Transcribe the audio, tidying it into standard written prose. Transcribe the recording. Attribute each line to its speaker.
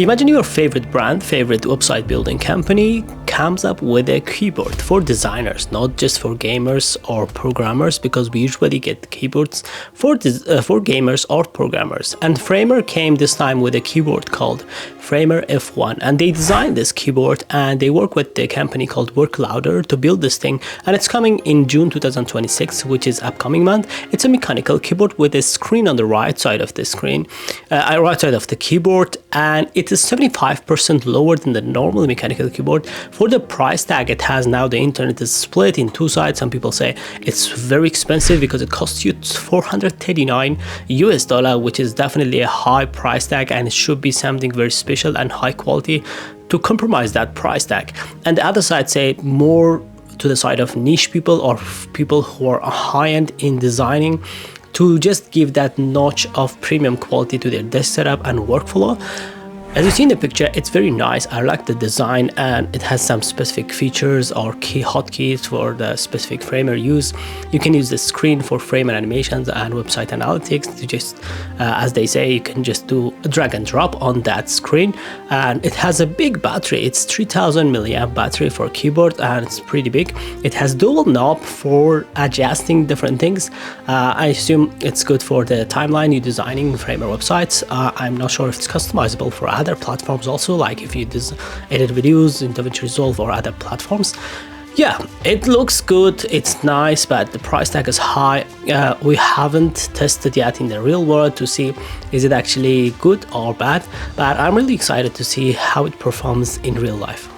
Speaker 1: Imagine your favorite brand, favorite website building company comes up with a keyboard for designers, not just for gamers or programmers, because we usually get keyboards for gamers or programmers. And Framer came this time with a keyboard called Framer F1, and they designed this keyboard and they work with the company called WorkLouder to build this thing, and it's coming in June 2026, which is upcoming month. It's a mechanical keyboard with a screen on the right side of the screen, right side of the keyboard, and it is 75% lower than the normal mechanical keyboard. For the price tag it has now, the internet is split in two sides. Some people say it's very expensive because it costs you $439 US, which is definitely a high price tag, and it should be something very special and high quality to compromise that price tag. And the other side say more to the side of niche people or people who are high-end in designing, to just give that notch of premium quality to their desk setup and workflow. As you see in the picture, it's very nice. I like the design, and it has some specific features or key hotkeys for the specific Framer use. You can use the screen for Framer animations and website analytics to just, as they say, you can just do a drag and drop on that screen. And it has a big battery. It's 3000 milliamp battery for a keyboard, and it's pretty big. It has dual knob for adjusting different things. I assume it's good for the timeline you're designing Framer websites. I'm not sure if it's customizable for other platforms also, like if you edit videos in DaVinci Resolve or other platforms. Yeah, it looks good, it's nice, but the price tag is high. We haven't tested yet in the real world to see is it actually good or bad, but I'm really excited to see how it performs in real life.